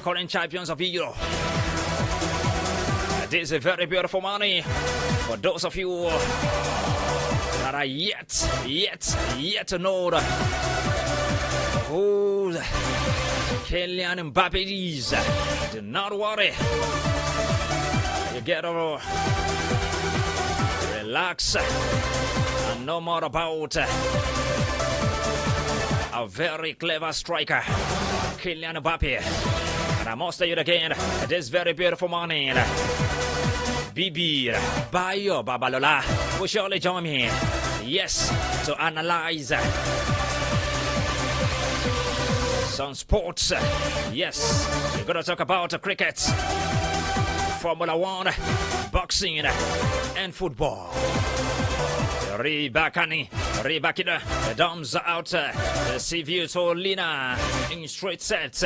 current champions of Europe. This is a very beautiful morning for those of you that are yet to know who Kylian Mbappe is. Do not worry. You get over, relax, and know more about a very clever striker, Kylian Mbappe. And I must tell you again, this very beautiful morning, Bibi Bayo Babalola will surely join me, yes, to analyze some sports. Yes, we're going to talk about cricket, Formula 1, boxing, and football. Ribakani, Ribakida, the thumbs out, the Sivu to Lina in straight sets.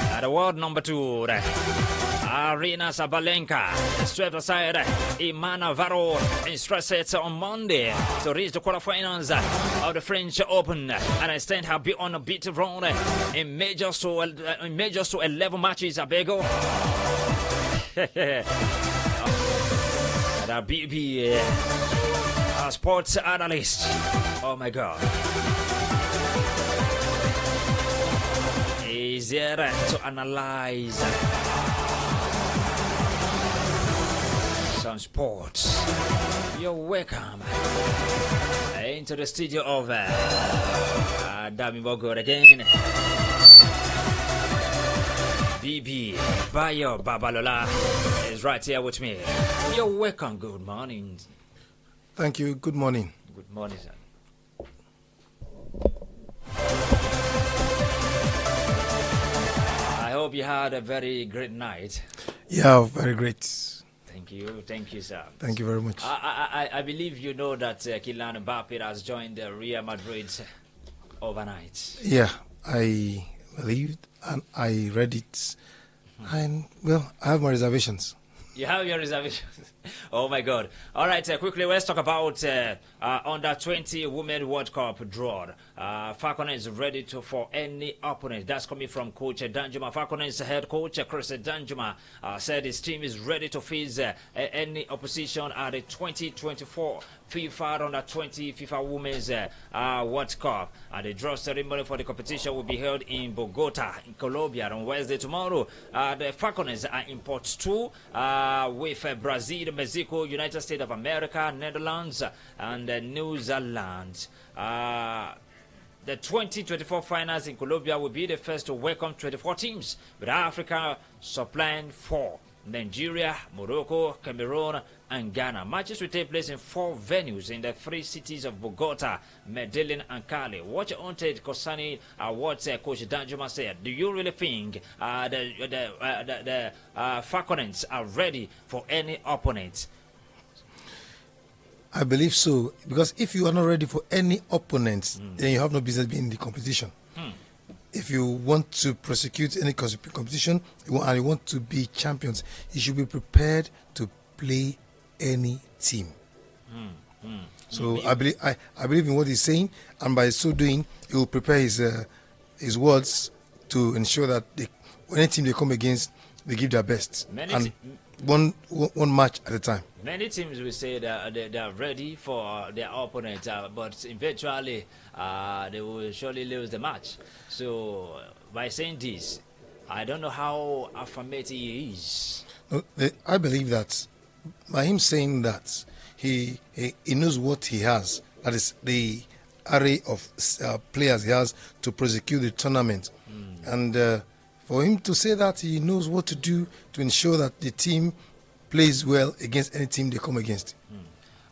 At the world number 2, Arena Sabalenka swept aside Iman Navarro in straight sets on Monday to reach the quarterfinals of the French Open and extend her unbeaten run in majors to 11 matches. Abego. The BB sports analyst. Oh my God. Is here to analyze some sports. You're welcome into the studio of Dami Bogo again. BB Bayo Babalola is right here with me. You're welcome. Good morning. Thank you. Good morning. Good morning, sir. I hope you had a very great night. Yeah, very great. Thank you, sir. Thank you very much. I believe you know that Kylian Mbappe has joined Real Madrid overnight. Yeah, I believed and I read it. And, well, I have my reservations. You have your reservations. Oh my God. All right, quickly, let's talk about under 20 Women World Cup draw. Falcon is ready for any opponent. That's coming from Coach Danjuma. Falcon's head coach, Chris Danjuma, said his team is ready to face any opposition at the 2024 FIFA under 20 FIFA Women's World Cup. The draw ceremony for the competition will be held in Bogota, in Colombia, on Wednesday tomorrow. The Falcons are in pot 2 with Brazil, Mexico, United States of America, Netherlands, and New Zealand. The 2024 finals in Colombia will be the first to welcome 24 teams, with Africa supplying 4. Nigeria, Morocco, Cameroon, and Ghana. Matches will take place in 4 venues in the 3 cities of Bogota, Medellin, and Cali. What's your own take concerning what Coach Danjuma said? Do you really think the Falcons are ready for any opponent? I believe so, because if you are not ready for any opponents, then you have no business being in the competition. If you want to prosecute any competition and you want to be champions, you should be prepared to play any team. So I believe in what he's saying, and by so doing, he will prepare his words to ensure that any team they come against, they give their best. One match at a time. Many teams will say that they are ready for their opponent, but eventually they will surely lose the match. So by saying this, I don't know how affirmative he is. No, I believe that by him saying that, he knows what he has. That is the array of players he has to prosecute the tournament. And for him to say that, he knows what to do to ensure that the team plays well against any team they come against.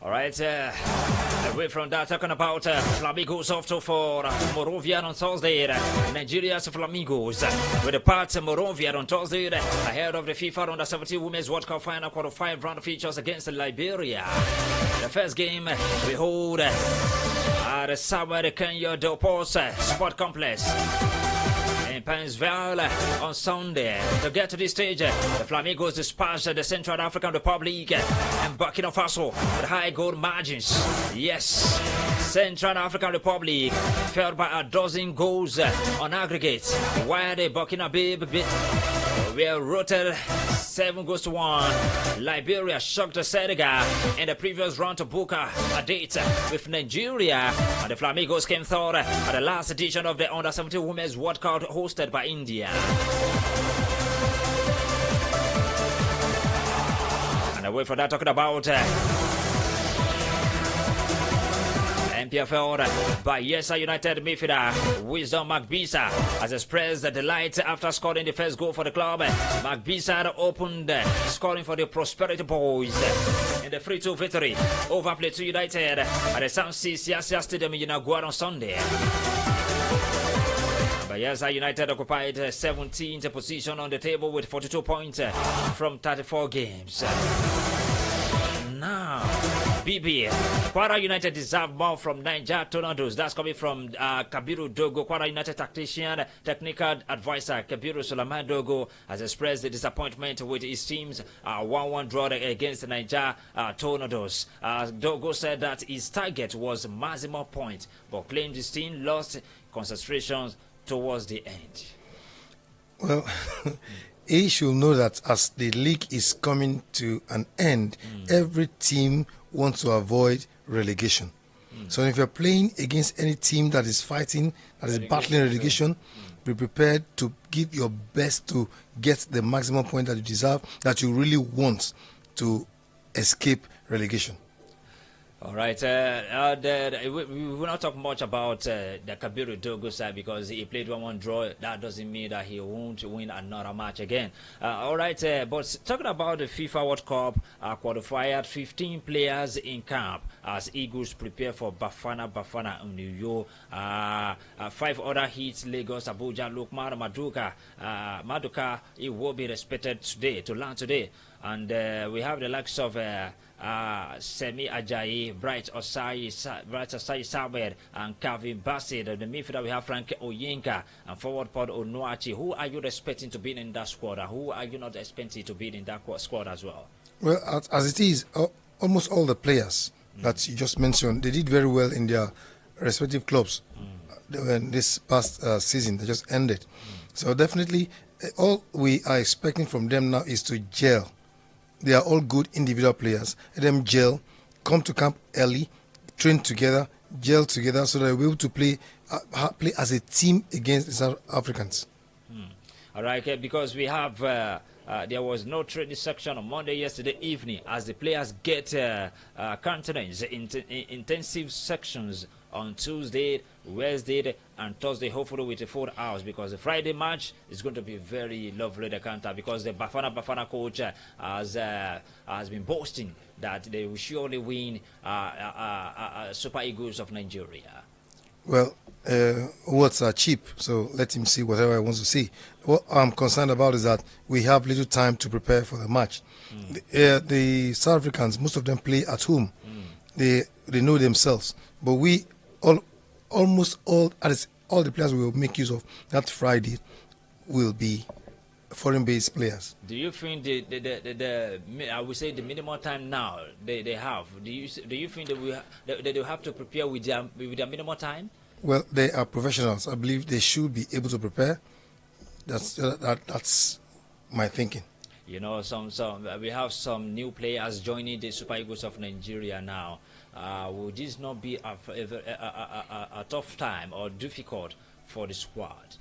All right, away from that, talking about Flamingos off to for Morovia on Thursday. Nigeria's Flamingos will depart Morovia on Thursday ahead of the FIFA Under 17 Women's World Cup final quarter-5 round features against Liberia. The first game we hold at the Samuel Kenya Del Pos Sport Complex in Pennsylvania on Sunday. To get to this stage, the Flamingos dispatched the Central African Republic and Burkina Faso with high goal margins. Yes, Central African Republic fell by a dozen goals on aggregate, while the Burkina Faso were routed 7-1. Liberia shocked Senegal in the previous round to book a date with Nigeria, and the Flamingos came third at the last edition of the Under-17 Women's World Cup hosted by India. And away from that, talking about MPFL, Bayelsa United midfielder Wisdom Magbisa has expressed the delight after scoring the first goal for the club. Magbisa opened scoring for the Prosperity Boys in the 3-2 victory over Plateau United at the South Sea Siasia Stadium in Inaguara on Sunday. Bayelsa United occupied 17th position on the table with 42 points from 34 games. Now, BB, Kwara United deserve more from Niger Tornadoes. That's coming from Kabiru Dogo. Kwara United tactician, technical advisor Kabiru Sulaman Dogo has expressed the disappointment with his team's 1-1 draw against Niger Tornadoes. Dogo said that his target was maximum point, but claimed his team lost concentration towards the end. Well, he should know that as the league is coming to an end, every team wants to avoid relegation. So if you're playing against any team that is fighting, that is battling relegation, be prepared to give your best to get the maximum point that you deserve, that you really want to escape relegation. All right. We will not talk much about the Kabiru Dogo side because he played 1-1 draw. That doesn't mean that he won't win another match again. All right. But talking about the FIFA World Cup qualified 15 players in camp as Eagles prepare for Bafana in New York. 5 other hits: Lagos, Abuja, Lukman, Maduka. It will be expected today to land today. And we have the likes of Semi Ajayi, Bright Osai Samuel, and Calvin Bassett. The midfielder we have Frank Oyinka and forward Pod Onuachi. Who are you expecting to be in that squad? Who are you not expecting to be in that squad as well? Well, as it is, almost all the players that you just mentioned, they did very well in their respective clubs this past season that just ended. So definitely, all we are expecting from them now is to gel. They are all good individual players. Let them gel, come to camp early, train together, gel together, so that they'll be able to play as a team against the South Africans. All right, because we have there was no training section on Monday yesterday evening as the players get countenance intensive sections on Tuesday, Wednesday, and Thursday, hopefully with the 4 hours, because the Friday match is going to be very lovely, the counter, because the Bafana coach has been boasting that they will surely win Super Eagles of Nigeria. Well, words are cheap, so let him see whatever he wants to see. What I'm concerned about is that we have little time to prepare for the match. The South Africans, most of them play at home. They know themselves, but we almost all the players we will make use of that Friday will be foreign-based players. Do you think I would say the minimum time now they have? Do you think that they will have to prepare with their minimum time? Well, they are professionals. I believe they should be able to prepare. That's my thinking. You know, we have some new players joining the Super Eagles of Nigeria now. Would this not be a tough time or difficult for the squad?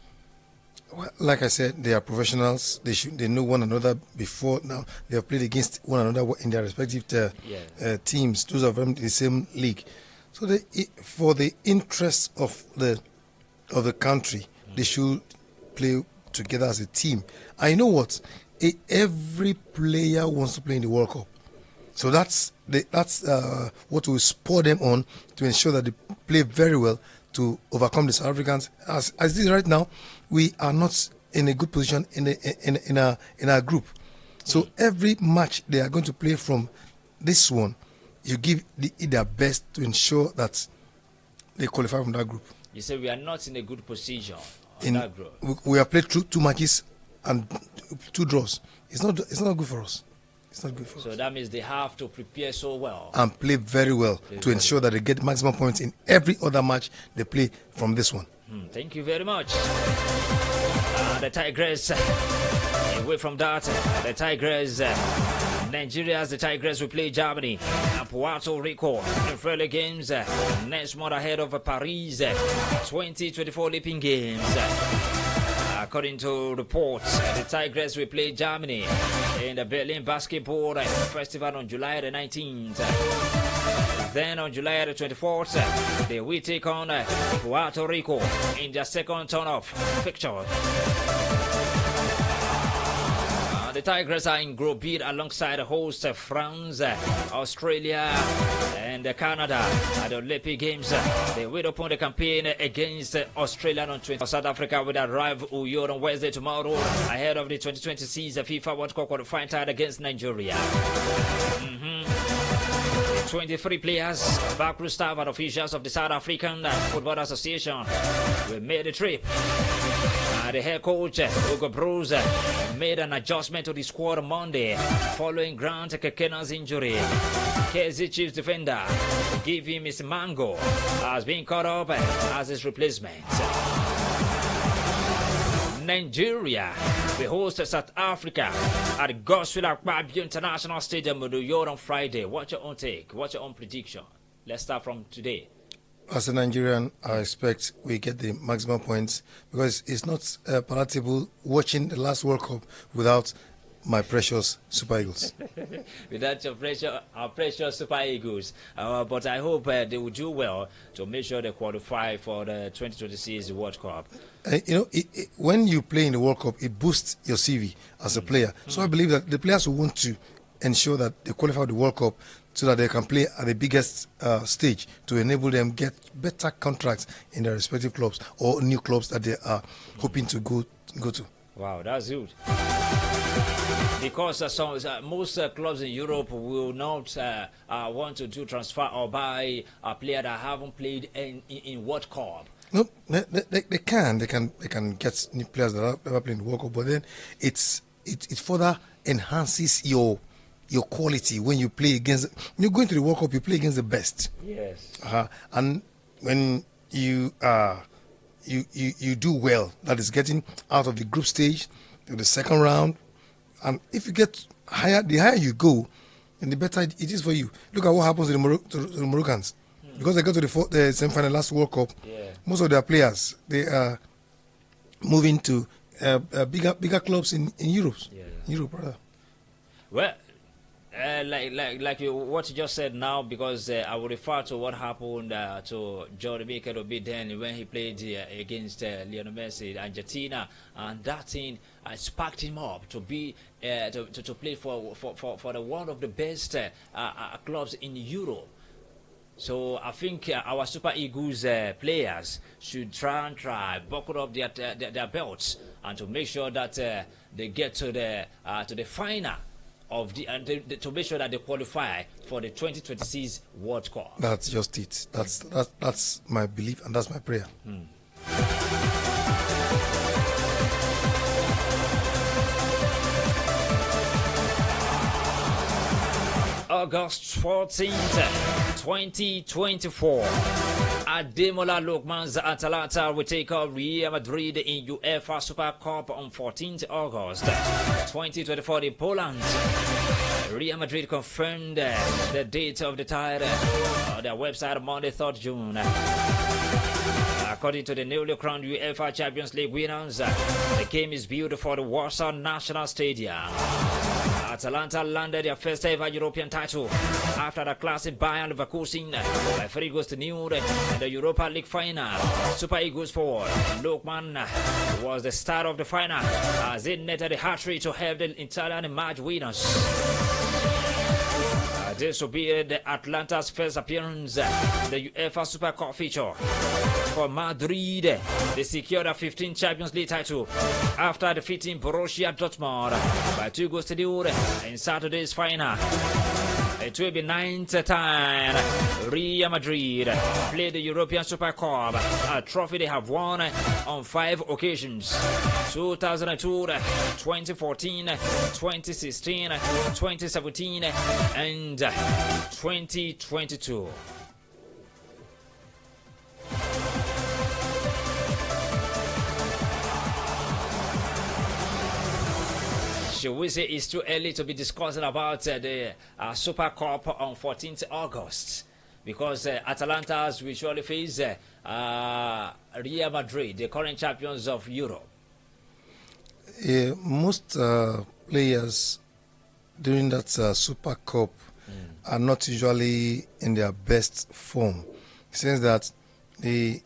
Well, like I said, they are professionals. They know one another before now. They have played against one another in their respective teams. Those of them in the same league. So for the interest of the country, they should play together as a team. I know what every player wants to play in the World Cup. So that's what will spur them on to ensure that they play very well to overcome the South Africans. As it is right now, we are not in a good position in our group. So every match they are going to play from this one, you give their best to ensure that they qualify from that group. You say we are not in a good position. that group. We have played two matches and 2 draws. It's not good for us. It's not good for us. So that means they have to prepare so well and play very well to ensure that they get maximum points in every other match they play from this one. Thank you very much. The Tigers, away from that, the Tigers, the Tigers will play Germany and Puerto Rico in friendly games next month ahead of Paris 2024 Olympic Games. According to reports, the Tigers will play Germany in the Berlin Basketball Festival on July the 19th. Then on July the 24th, they will take on Puerto Rico in their second turn-off fixture. The Tigers are in Group B alongside the host France, Australia, and Canada at the Olympic Games. They will open the campaign against Australia on 20. South Africa will arrive Uyo on Wednesday tomorrow ahead of the 2026 FIFA World Cup qualifying tie against Nigeria. 23 players, backroom staff and officials of the South African Football Association will make the trip. The head coach, Hugo Bruce, made an adjustment to the squad on Monday following Grant Kekena's injury. KZ Chiefs defender, give him his mango, has been caught up as his replacement. Nigeria will host South Africa at the Godswill Akpabio International Stadium in New York on Friday. What's your own take? What's your own prediction? Let's start from today. As a Nigerian, I expect we get the maximum points because it's not palatable watching the last World Cup without my precious Super Eagles. Without our precious Super Eagles. But I hope they will do well to make sure they qualify for the 2026 World Cup. When you play in the World Cup, it boosts your CV as a player. So I believe that the players who want to ensure that they qualify for the World Cup so that they can play at the biggest stage to enable them get better contracts in their respective clubs or new clubs that they are hoping to go to. Wow, that's good. Because most clubs in Europe will not want to do transfer or buy a player that haven't played in World Cup. No, they can get new players that have never played in the World Cup, but then it further enhances your quality when you play against. When you go into the World Cup, you play against the best. Yes. And when you do well, that is getting out of the group stage to the second round, and if you get higher, the higher you go, then the better it is for you. Look at what happens to the Moroccans. Because they got to the semi-final last World Cup. Yeah. Most of their players, they are moving to bigger clubs in Europe. Yeah. Europe, brother. Well, what you just said now, because I will refer to what happened to Jordi Mikel Obiden when he played against Lionel Messi, Argentina, and that thing sparked him up to be to play for the one of the best clubs in Europe. So I think our Super Eagles players should try buckle up their belts and to make sure that they get to the final of to make sure that they qualify for the 2026 World Cup. That's just it. That's my belief and that's my prayer. August 14th, 2024. Ademola Lookman's Atalanta will take on Real Madrid in UEFA Super Cup on 14th August 2024 in Poland. Real Madrid confirmed the date of the tie on their website on Monday, 3rd June. According to the newly crowned UEFA Champions League winners, the game is built for the Warsaw National Stadium. Atalanta landed their first ever European title after the classic Bayern Leverkusen by 3-0 in the Europa League final. Super Eagles forward Lookman was the star of the final as he netted a hat-trick to help the Italian match winners. This will be the Atlanta's first appearance in the UEFA Super Cup feature. For Madrid, they secured a 15th Champions League title after defeating Borussia Dortmund by 2-0 in Saturday's final. It will be ninth time Real Madrid play the European Super Cup, a trophy they have won on 5 occasions: 2002, 2014, 2016, 2017, and 2022. Should we say it's too early to be discussing about the Super Cup on 14th August? Because Atalanta's will surely face Real Madrid, the current champions of Europe. Most players during that Super Cup are not usually in their best form. It says that they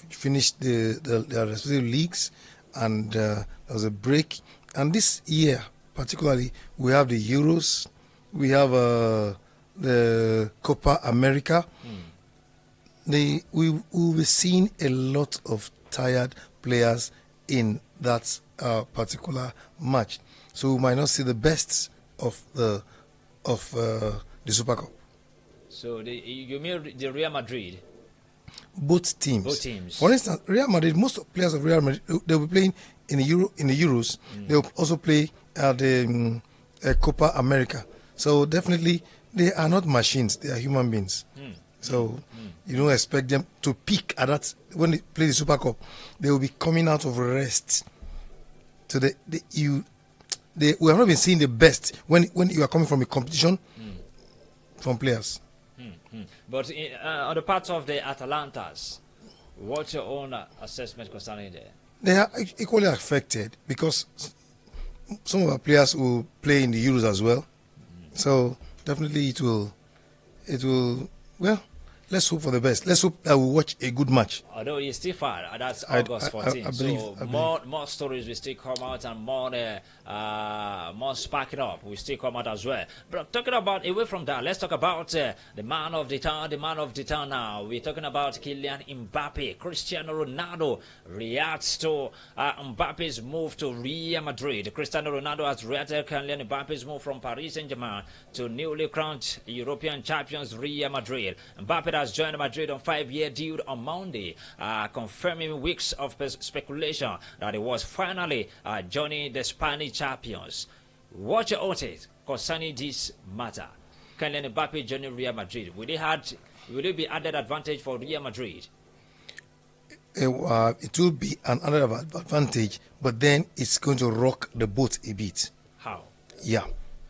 finished their respective leagues, and there was a break. And this year, particularly, we have the Euros, we have the Copa America. We will be seeing a lot of tired players in that particular match, so we might not see the best of the Super Cup. So you mean the Real Madrid? Both teams. Both teams. For instance, Real Madrid. Most players of Real Madrid, they will be playing in the Euros. They will also play at the Copa America. So definitely, they are not machines. They are human beings. So you don't expect them to peak at that when they play the Super Cup. They will be coming out of rest. So we have not been seeing the best when you are coming from a competition from players. But on the part of the Atalantas, what's your own assessment concerning that? They are equally affected because some of our players will play in the Euros as well. So definitely it will. Well, let's hope for the best. Let's hope that we'll watch a good match. Although it's still far, that's August 14th. I believe, so more stories will still come out, and more sparking up will still come out as well. But talking about, away from that, let's talk about the man of the town. The man of the town now. We're talking about Kylian Mbappe. Cristiano Ronaldo reacts to Mbappe's move to Real Madrid. Cristiano Ronaldo has reacted to Kylian Mbappe's move from Paris Saint-Germain to newly crowned European champions Real Madrid. Mbappe has joined Madrid on 5-year deal on Monday, confirming weeks of speculation that he was finally joining the Spanish champions. What's your own take concerning this matter? Kylian Mbappe joining Real Madrid, will it be added advantage for Real Madrid? It will be an added advantage, but then it's going to rock the boat a bit. How? Yeah,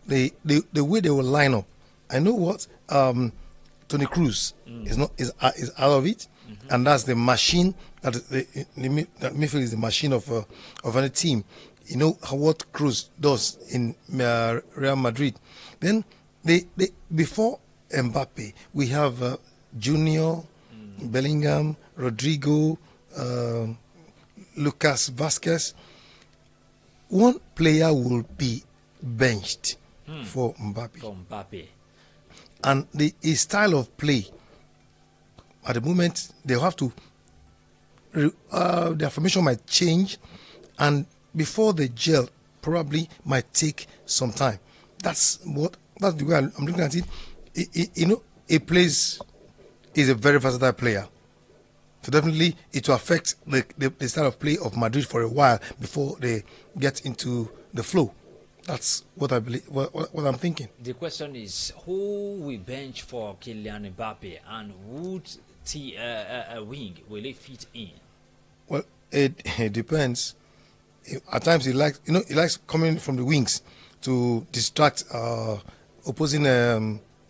the way they will line up. I know what Tony Cruz is out of it, and that's the machine that midfield is the machine of any team. You know what Cruz does in Real Madrid. Then they before Mbappe, we have Junior, Bellingham, Rodrigo, Lucas Vasquez. One player will be benched for Mbappe. And his style of play, at the moment, they'll have to, their formation might change, and before they gel, probably might take some time. That's the way I'm looking at it. He's a very versatile player. So definitely it will affect the style of play of Madrid for a while before they get into the flow. That's what I believe. What I'm thinking. The question is, who will bench for Kylian Mbappe, and would wing will it fit in? Well, it depends. At times he likes coming from the wings to distract opposing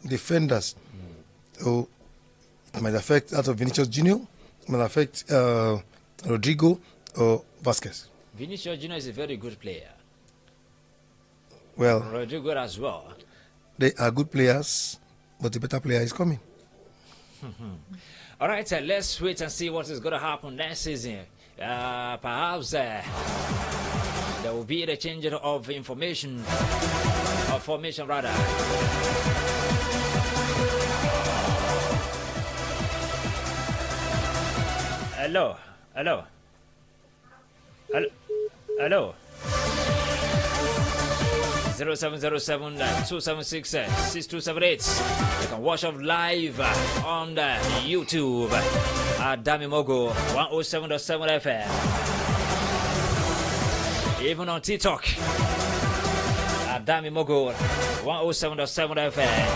defenders. So it might affect that of Vinicius Junior. It might affect Rodrigo or Vasquez. Vinicius Junior is a very good player. Well, Rodrigo as well. They are good players, but the better player is coming. All right, let's wait and see what is going to happen next season. Perhaps there will be the change of information, of formation rather. Hello. 0707 276 6278. You can watch us live on YouTube at Dami Mogo 107.7 FM. Even on TikTok at Dami Mogo 107.7 FM.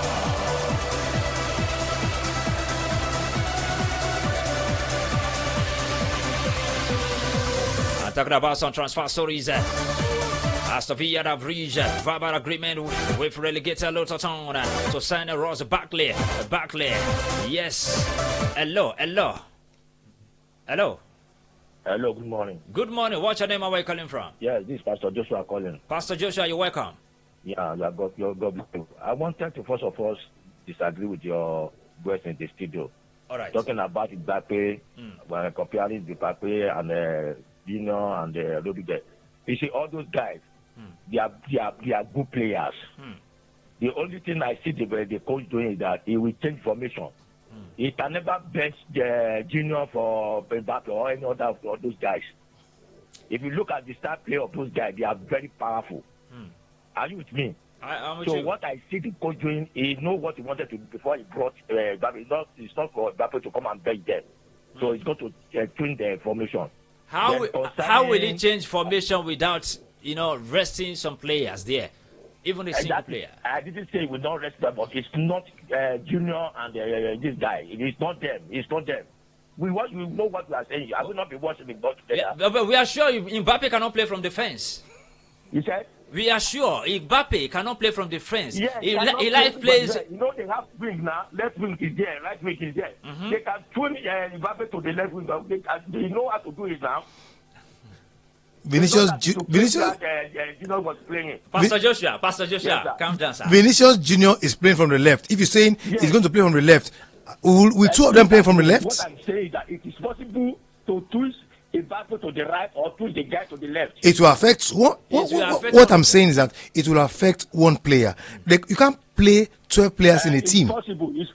Talking about some transfer stories. Aston Villa have reached verbal agreement with relegator Luton to sign Ross Barkley. Yes. Hello. Hello, good morning. Good morning. What's your name and where you calling from? Yeah, this is Pastor Joshua calling. Pastor Joshua, you're welcome. Yeah, God. I wanted to first of all disagree with your voice in the studio. All right. Talking about Mbappe, when comparing Mbappe and Dino and Rudiger. You see, all those guys, they are good players. The only thing I see the coach doing is that he will change formation. He can never bench the junior for Mbappe or any other of those guys. If you look at the star play of those guys, they are very powerful. Are you with me? I'm with So you. what I see the coach doing, he knows what he wanted to do before he brought Mbappe. It's not for Mbappe to come and bench them. So he's going to change the formation. How will he change formation without resting some players there, even a single player? I didn't say we don't rest them, but it's not Junior and this guy. It's not them. We know what we are saying. I will not be watching the ball together. Yeah, but we are sure Mbappe cannot play from defense. You said? We are sure Mbappe cannot play from defense. Yes, he likes plays. You know they have wing now. Left wing is there. Right wing is there. They can twin Mbappe to the left wing. They know how to do it now. Vinicius was playing. Pastor Joshua, Yes, calm down, sir. Vinicius Junior is playing from the left. If you're saying he's going to play from the left, will two of them play from the left? What I'm saying is that it is possible to twist Mbappe to the right or twist the guy to the left. It will affect what I'm saying is that it will affect one player. You can't play 12 players in a team. It's possible. It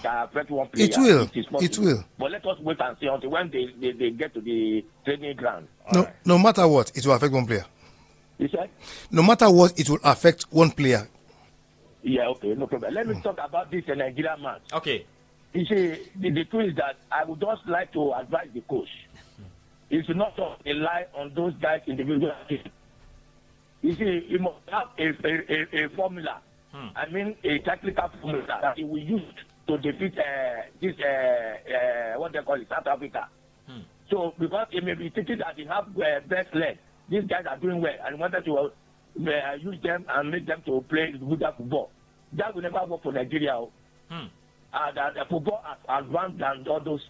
can affect one player. It will. But let us wait and see until when they get to the training ground. No matter what, it will affect one player. You said? No matter what, it will affect one player. Yeah, okay, no problem. Let me talk about this Nigerian match. Okay. You see, the truth is that I would just like to advise the coach. He should not rely on those guys individually. You see, he must have a formula. I mean, a tactical formula that he will use to defeat what they call it, South Africa. So, because he may be thinking that he have best leg, these guys are doing well, and he wanted to use them and make them to play good football. That will never work for Nigeria. The football has advanced than all those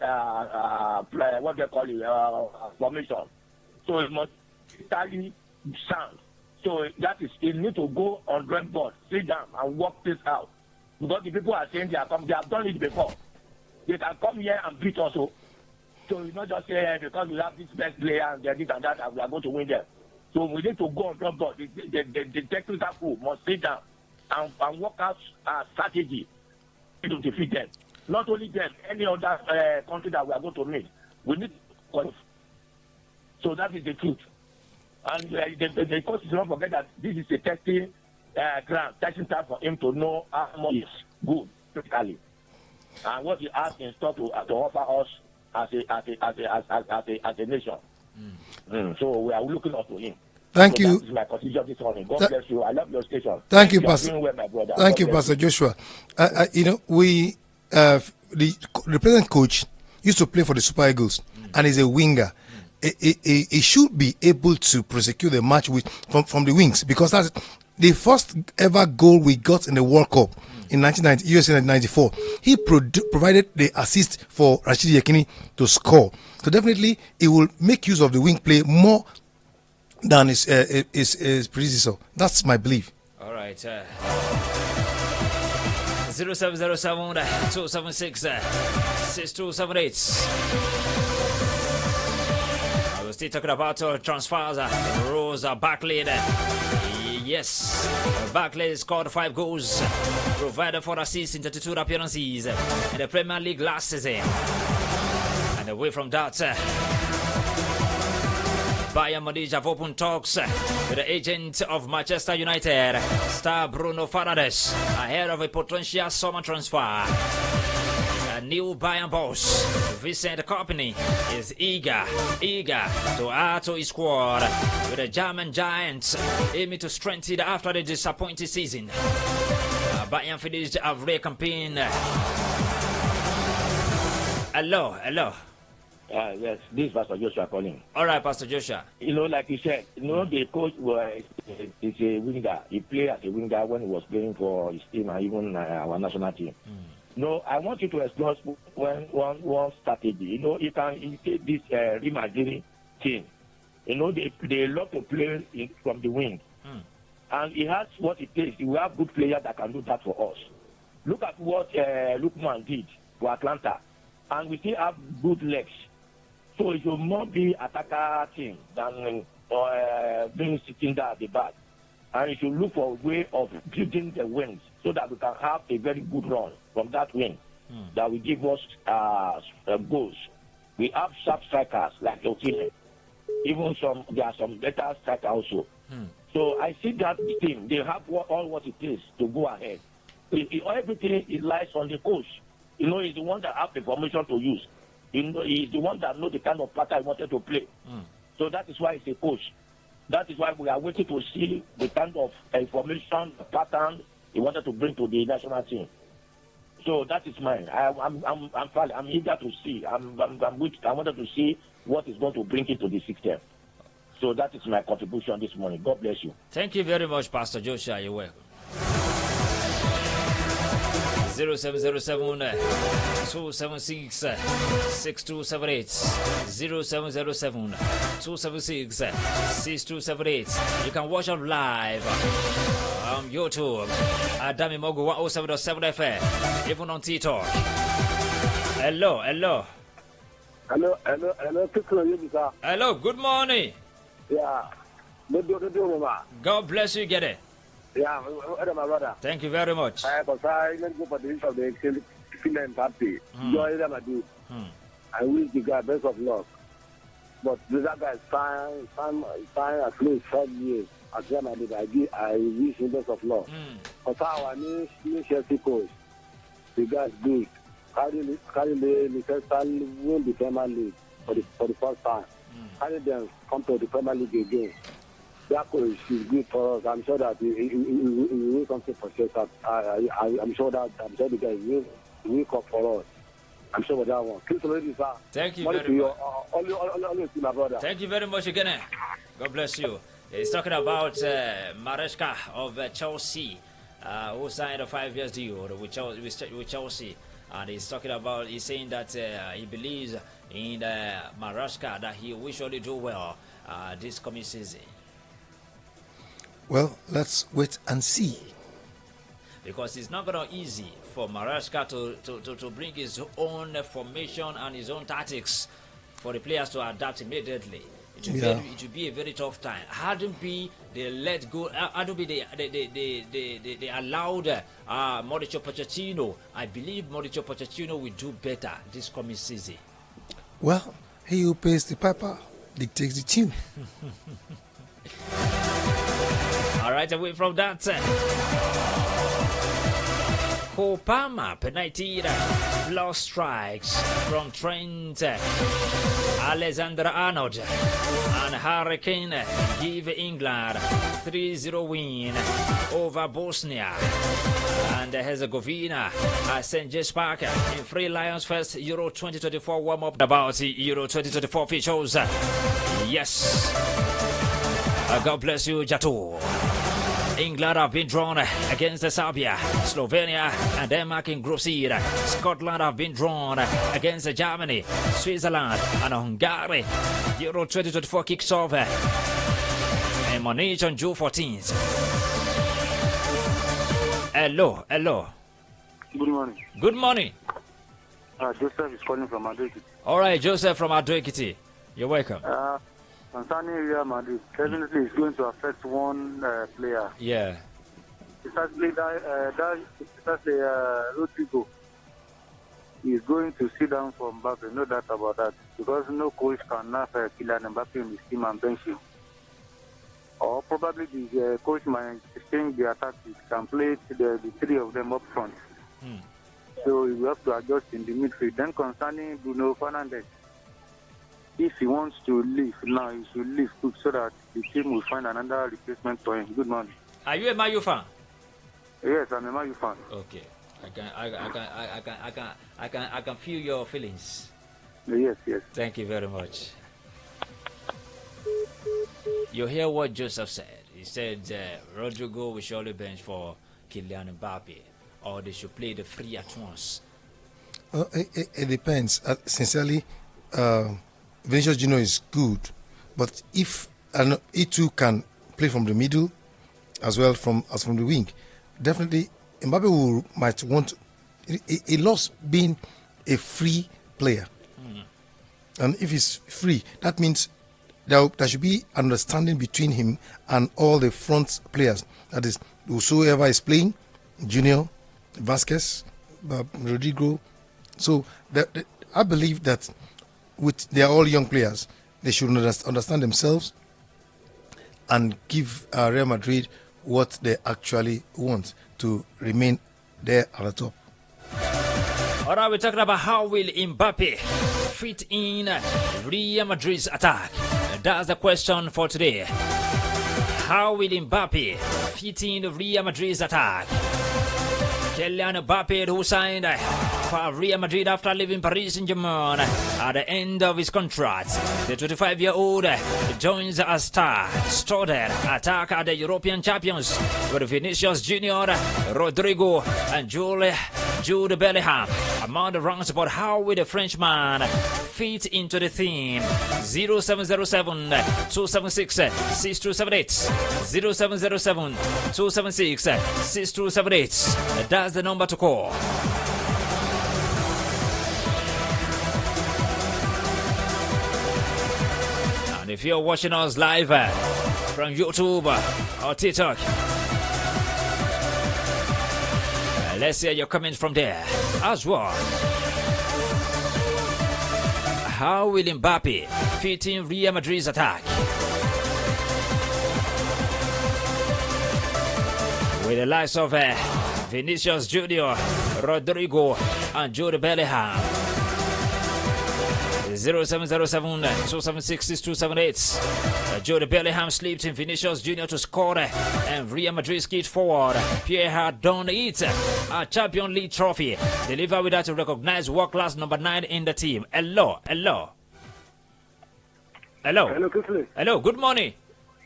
what they call it formation. So it must entirely sound. So that is, it need to go on drawing board, sit down and work this out. Because the people are saying they have done it before. They can come here and beat us. So it's not just say because we have this best player and this and that and we are going to win them. So we need to go on drawing board. The technical group must sit down and work out a strategy to defeat them. Not only them, any other country that we are going to meet. We need to qualify. So that is the truth. And the coach should not forget that this is a testing ground, testing time for him to know how much is good, critically. And what he has in store to offer us as a nation. So we are looking up to him. Thank you. That is my constitution this morning. God bless you. I love your station. Thank you, are Pastor. doing well, my brother. Thank God you, bless Pastor Joshua. We the present coach used to play for the Super Eagles and is a winger. He should be able to prosecute the match from the wings, because that's the first ever goal we got in the World Cup in 1990, USA 1994. He provided the assist for Rashidi Yekini to score. So definitely he will make use of the wing play more than his predecessor. That's my belief. All right. 0707 276 6278. I was still talking about transfers. Rosa Barkley. Yes, Barkley scored 5 goals, provided 4 assists in 32 appearances in the Premier League last season. And away from that, Bayern Munich have opened talks with the agent of Manchester United, star Bruno Fernandes, ahead of a potential summer transfer. A new Bayern boss, Vincent Kompany, is eager to add to his squad with the German giants aiming to strengthen it after the disappointing season. Bayern finished a rare campaign. Hello. Yes, this is Pastor Joshua calling. All right, Pastor Joshua. Like you said, the coach is a winger. He played as a winger when he was playing for his team and even our national team. I want you to explore one strategy. You can take this Real Madrid team. They love to play from the wing. And he has what it takes. We have good players that can do that for us. Look at what Lukman did for Atlanta. And we still have good legs. So it should more be attacker team than being sitting there at the back. And you should look for a way of building the wings so that we can have a very good run from that wing that will give us goals. We have sharp strikers like Otile. Even there are some better strikers also. So I see that team, they have all what it is to go ahead. Everything lies on the coach. He's the one that has the information to use. He's the one that knows the kind of pattern he wanted to play. So that is why he's a coach. That is why we are waiting to see the kind of information, the pattern he wanted to bring to the national team. So that is mine. I'm eager to see. I wanted to see what is going to bring it to the system. So that is my contribution this morning. God bless you. Thank you very much, Pastor Joshua. You're welcome. 0707 276 6278 0707 276 6278. You can watch us live on YouTube at Dami Mogu 107.7 FM, even on TikTok. Hello. Hello, good morning. Yeah. God bless you, get it. Yeah, my brother. Thank you very much. I go for the of the Finland party. Joy them I do. I wish the guy best of luck. But the guy is fine at least 5 years. As them I did, I wish him best of luck. But our new Chelsea coach, the guy is good. Carry the win the Premier League for the first time. Carry them come to the Premier League again. That coach is good for us. I'm sure that he will win something for Chelsea. I'm sure the guy will come for us. I'm sure about that one. Kingsley, sir. Thank you very much. Always my brother. Thank you very much again. God bless you. He's talking about Maresca of Chelsea, who signed a 5 year deal with Chelsea. And he's saying that he believes in Maresca, that he will surely do well this coming season. Well, let's wait and see. Because it's not going to be easy for Maresca to bring his own formation and his own tactics for the players to adapt immediately. It will be a very tough time. Hadn't be they let go, hadn't be they allowed Mauricio Pochettino. I believe Mauricio Pochettino will do better this coming season. Well, he who pays the piper dictates the tune. All right, away from that. Kopama penalty plus strikes from Trent Alexander-Arnold and Hurricane give England 3-0 win over Bosnia and Herzegovina at St. James Park in Free Lions first Euro 2024 warm-up. About the Euro 2024 features. Yes. God bless you, Jato. England have been drawn against Serbia, Slovenia, and Denmark in Group C. Scotland have been drawn against Germany, Switzerland, and Hungary. Euro 2024 kicks off in Munich on June 14th. Hello. Good morning. Good morning. Joseph is calling from Madrid. All right, Joseph from Madrid. You're welcome. Concerning Real Madrid, definitely it's going to affect one player. Yeah. It's actually Rodrigo. is going to sit down for Mbappe, no doubt about that. Because no coach can now Kylian Mbappe in his team and bench him. Or probably the coach might change their tactics and play the three of them up front. So we have to adjust in the midfield. Then concerning Bruno Fernandes, if he wants to leave now, he should leave quick so that the team will find another replacement for him. Good morning. Are you a Man U fan? Yes, I'm a Man U fan. Okay. I can feel your feelings. Yes. Thank you very much. You hear what Joseph said. He said Rodrigo will surely bench for Kylian Mbappe, or they should play the three at once. It depends. Sincerely, Vinicius Junior is good, but if he too can play from the middle as well as from the wing, definitely Mbappe might want. He loves being a free player, and if he's free, that means there should be understanding between him and all the front players. That is, whosoever is playing, Junior, Vasquez, Rodrigo. So I believe that they are all young players. They should understand themselves and give Real Madrid what they actually want to remain there at the top. All right, we're talking about how will Mbappe fit in Real Madrid's attack. That's the question for today. How will Mbappe fit in Real Madrid's attack? Kylian Mbappe, who signed for Real Madrid after leaving Paris Saint-Germain at the end of his contract. The 25-year-old joins as star-studded attack at the European champions with Vinicius Junior, Rodrigo, and Jude Bellingham among the ranks. But how will the Frenchman fit into the theme? 0707 276 6278 0707 276 6278. That's the number to call. And if you're watching us live from YouTube or TikTok, let's hear your comments from there as well. How will Mbappe fit in Real Madrid's attack? With the likes of Vinicius Junior, Rodrigo, and Jude Bellingham. 0707 276 6278. Jude Bellingham slipped in Vinicius Junior to score, and Real Madrid skipped forward. Pierre had done it. A Champions League trophy delivered without a recognized world class number 9 in the team. Hello. Hello, Kingsley. Hello, good morning.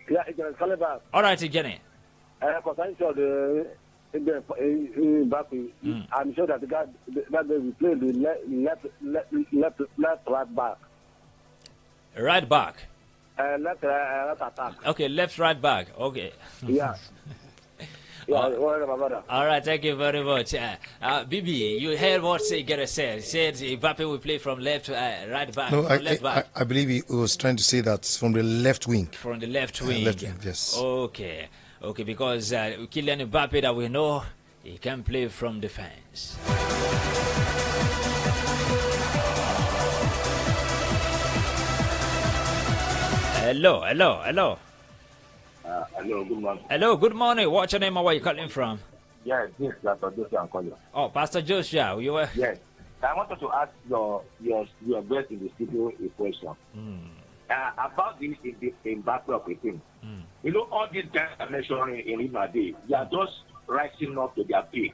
Yeah, it's Caliban. All right, Jenny. Mbappe, I'm sure that the guy that they will play the left right back. Right back. Left attack. Okay, left right back. Okay. Yeah. All right, thank you very much. Bibi, you heard what Segera said. He said Mbappe will play from left to right back. No, left back. I believe he was trying to say that from the left wing. From the left wing. Left wing, yes. Okay, because Kylian Mbappe that we know, he can play from defense. Hello. Hello, good morning. Hello, good morning. What's your name and where you calling from? Yes, this is Pastor Joshua I'm calling. Oh, Pastor Joshua, you were? Yes. I wanted to ask your guest in the studio a question. About this in back of the thing. You know, all these guys are mentioning in Madrid, they are just rising up to their peak.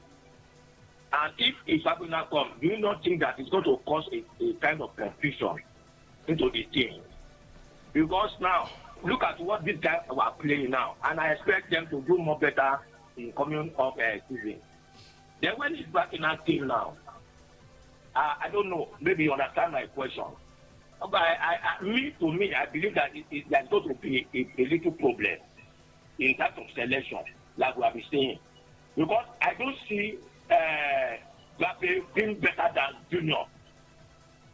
And if it's happening now come, do you not think that it's going to cause a kind of confusion into the team? Because now, look at what these guys are playing now, and I expect them to do more better in coming up season. Then when it's back in that team now, I don't know, maybe you understand my question. But I believe that there's going to be a little problem in terms of selection, like we have been saying. Because I don't see Mbappe being better than Junior.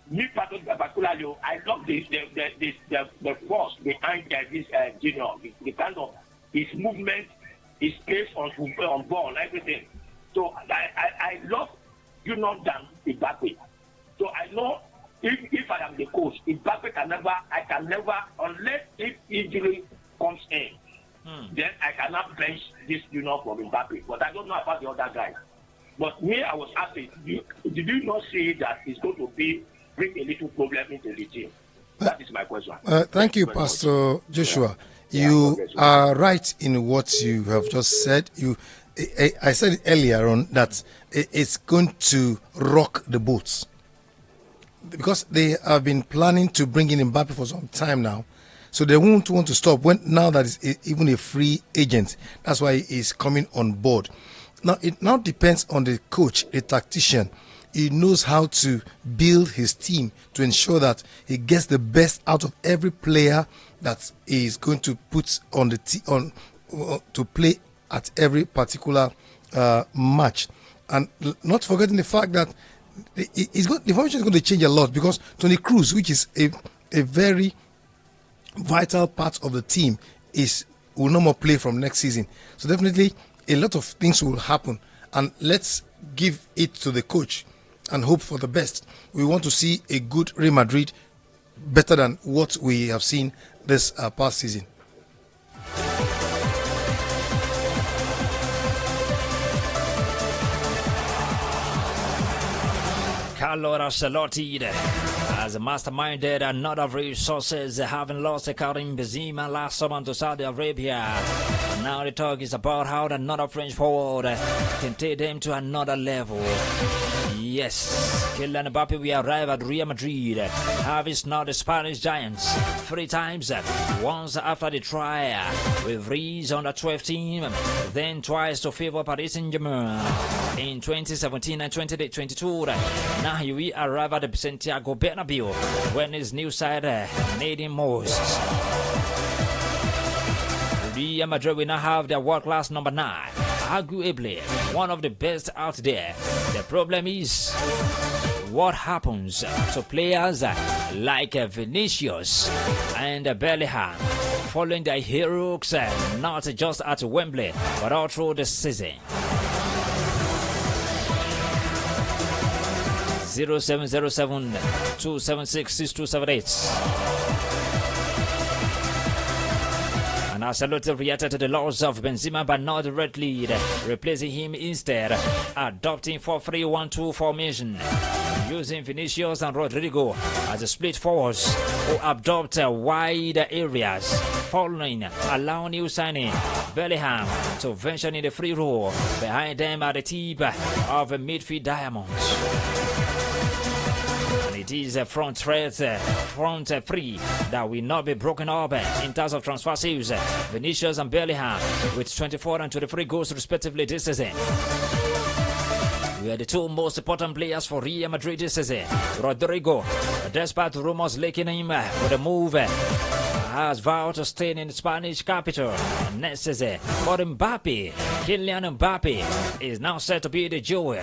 Me particularly, I love the force behind this Junior, the kind of his movement, his pace on ball, everything. So I love Junior than Mbappe. So I know if I am the coach, I can never, unless if injury comes in, then I cannot bench this junior from Mbappe. But I don't know about the other guys. But me, I was asking, did you not see that it's going to bring a little problem into the team? That is my question. Thank you, Pastor Joshua. You are right in what you have just said. I said it earlier on that it's going to rock the boats because they have been planning to bring in Mbappe for some time now. So they won't want to stop now that it's even a free agent. That's why he's coming on board. Now, it now depends on the coach, the tactician. He knows how to build his team to ensure that he gets the best out of every player that he is going to put on the to play at every particular match. And not forgetting the fact that the formation is going to change a lot because Toni Kroos, which is a very vital part of the team, will no more play from next season. So definitely a lot of things will happen, and let's give it to the coach and hope for the best. We want to see a good Real Madrid, better than what we have seen this past season. Carlo Ancelotti has masterminded another resources, having lost Karim Benzema last summer to Saudi Arabia. Now the talk is about how another French forward can take them to another level. Yes, Kylian Mbappe will arrive at Real Madrid, having now the Spanish Giants 3 times, once after the trial with Rees on the 12 team, then twice to favor Paris Saint-Germain in 2017 and 2022. Now he will arrive at the Santiago Bernabeu when his new side need him most. Real Madrid will now have their world-class number 9, arguably one of the best out there. The problem is what happens to players like Vinicius and Bellingham following their heroics, not just at Wembley but all through the season. 0707 276 6278. And Ancelotti reacted to the loss of Benzema but not directly, replacing him instead, adopting 4-3-1-2 formation, using Vinicius and Rodrigo as a split forwards who adopt wide areas, following, allowing new signing Bellingham to venture in the free role behind them at the tip of a midfield diamonds. It is a front three that will not be broken up in terms of transfer sales. Vinicius and Bellingham with 24 and 23 goals respectively this season. We are the 2 most important players for Real Madrid this season. Rodrigo, despite rumors linking him with a move, has vowed to stay in the Spanish capital next season. But Mbappe, Kylian Mbappe, is now set to be the jewel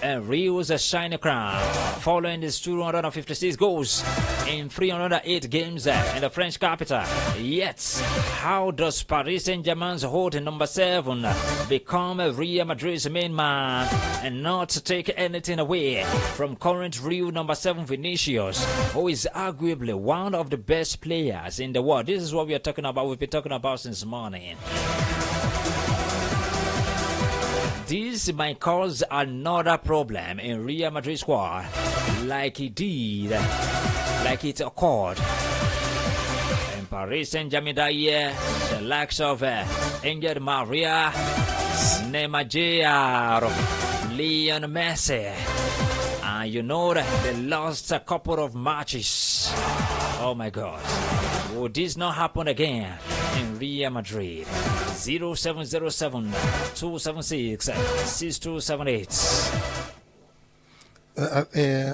and Real's shiny crown, following his 256 goals in 308 games in the French capital. Yet, how does Paris Saint-Germain's holding number 7 become Real Madrid's main man and not take anything away from current Real number 7 Vinicius, who is arguably one of the best players in the world? This is what we are talking about. We've been talking about since morning. This might cause another problem in Real Madrid squad, like it occurred in Paris Saint-Germain that year. The likes of Angel Maria, Neymar Jr., Leon Messi, and you know that they lost a couple of matches. Oh my God. Would this not happen again in Real Madrid? 0707 276 6278.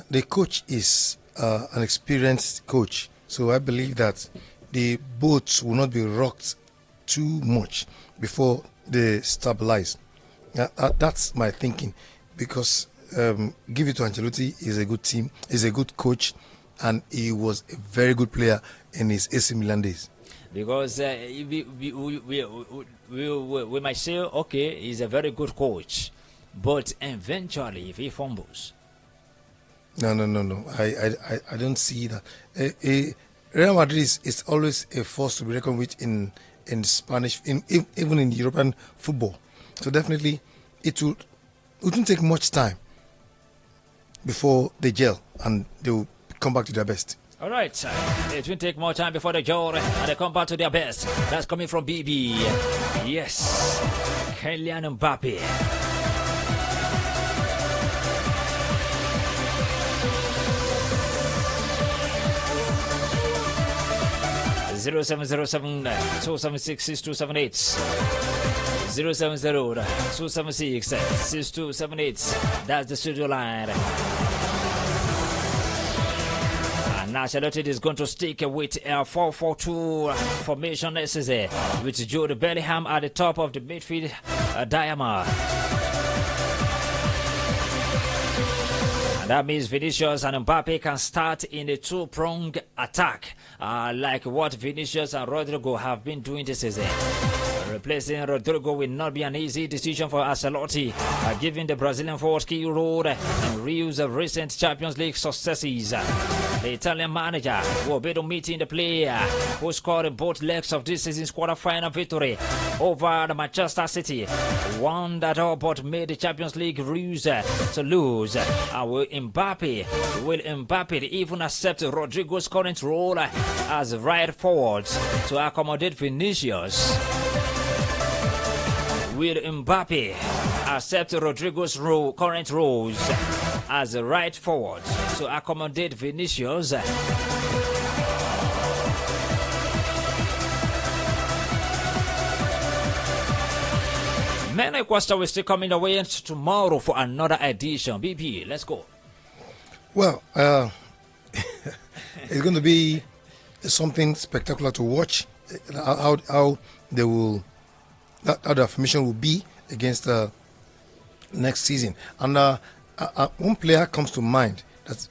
The coach is an experienced coach, so I believe that the boats will not be rocked too much before they stabilize. That's my thinking, because give it to Ancelotti, he's a good team, he's a good coach, and he was a very good player in his AC Milan days. Because we might say, okay, he's a very good coach, but eventually if he fumbles, No. I don't see that. Real Madrid is always a force to be reckoned with in Spanish, even in European football. So definitely, wouldn't take much time before they gel and they will come back to their best. All right, it won't take more time before they gel and they come back to their best. That's coming from BB. Yes, Kylian Mbappe. 0707-276-6278. 070-276-6278. That's the studio line. And Ancelotti is going to stick with a 4-4-2 formation necessary with Jude Bellingham at the top of the midfield diamond. And that means Vinicius and Mbappe can start in a two-pronged attack, like what Vinicius and Rodrigo have been doing this season. Replacing Rodrigo will not be an easy decision for Ancelotti, given the Brazilian forward key role and Rio's recent Champions League successes. The Italian manager will be meeting the player who scored in both legs of this season's quarter-final victory over the Manchester City, one that all but made the Champions League rules to lose. Will Mbappe even accept Rodrigo's current role as right forward to accommodate Vinicius? Will Mbappe accept Rodrigo's current roles as a right forward to accommodate Vinicius? Many questions will still coming away tomorrow for another edition. BP, let's go. Well, it's going to be something spectacular to watch. How they will, how the formation will be against next season. And one player comes to mind that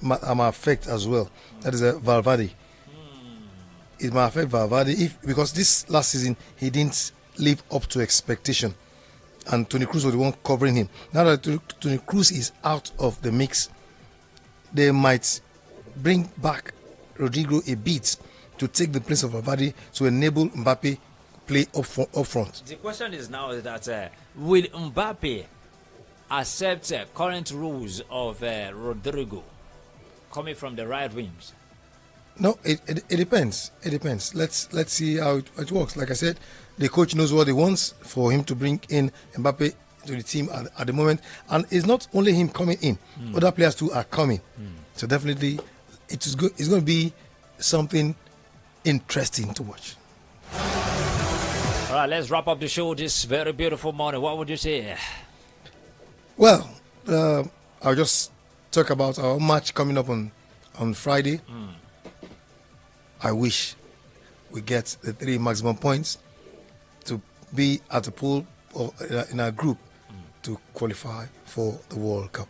might affect as well. That is Valverde. It might affect Valverde because this last season he didn't live up to expectation, and Toni Kroos was the one covering him. Now that Toni Kroos is out of the mix, they might bring back Rodrigo a bit to take the place of Valverde to enable Mbappe play up front. The question is now that will Mbappe accept current rules of Rodrigo coming from the right wings? No, it depends. It depends. Let's see how it works. Like I said, the coach knows what he wants for him to bring in Mbappe to the team at the moment, and it's not only him coming in; other players too are coming. So definitely, it's going to be something interesting to watch. All right, let's wrap up the show this very beautiful morning. What would you say? Well, I'll just talk about our match coming up on Friday. I wish we get the 3 maximum points to be at the pool or in our group to qualify for the World Cup.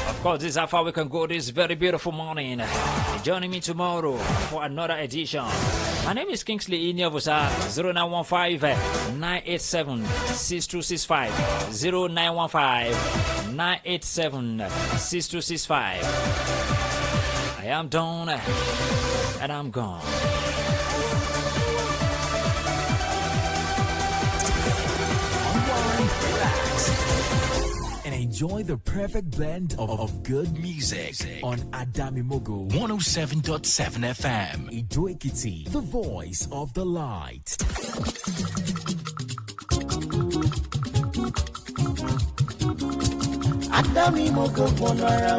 Of course, this is how far we can go this very beautiful morning. Joining me tomorrow for another edition. My name is Kingsley Iniovosa. 0915-987-6265. 0915-987-6265. I am done and I'm gone. Unwind, relax, and enjoy the perfect blend of good music on Adami Mogo 107.7 FM. Idoikiti, the voice of the light. Adami Mogo Bonara.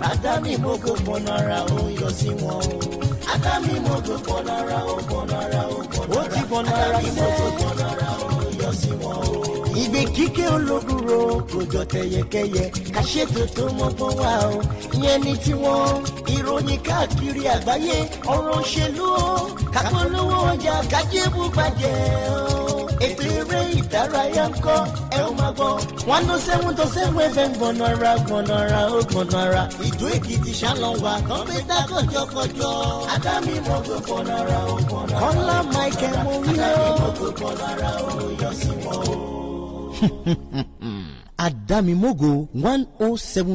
Adami Mogo Bonara, oh, Yosi Wong. Adami Mogo Bonara. Oti Bonara, Bonara, oh, Yosi Wong. Ibe kike ologuro, kojo teyekeye, kaṣeto tó mọ́gbọ́n wá o. Ìyẹn ni tiwọn, ìròyìn káàkiri àgbáyé, ọ̀rọ̀ òṣèlú o, kápolówó ọjà kájébù gbàjẹ́ o. Ètò eré ìdárayá ń kọ́ ẹ ó máa gbọ́ 107.7 FM gbọ̀nàrà ìjó Èkìtì ṣàlọ́wà kan gbé dá kọjọkọjọ Adami Mogo gbọ̀nàrà ó gbọ̀nàrà Kọ́lá Michael Morio Adami Mogo gbọ̀nàrà ó yọ sí wọn o. Adamimogo 107.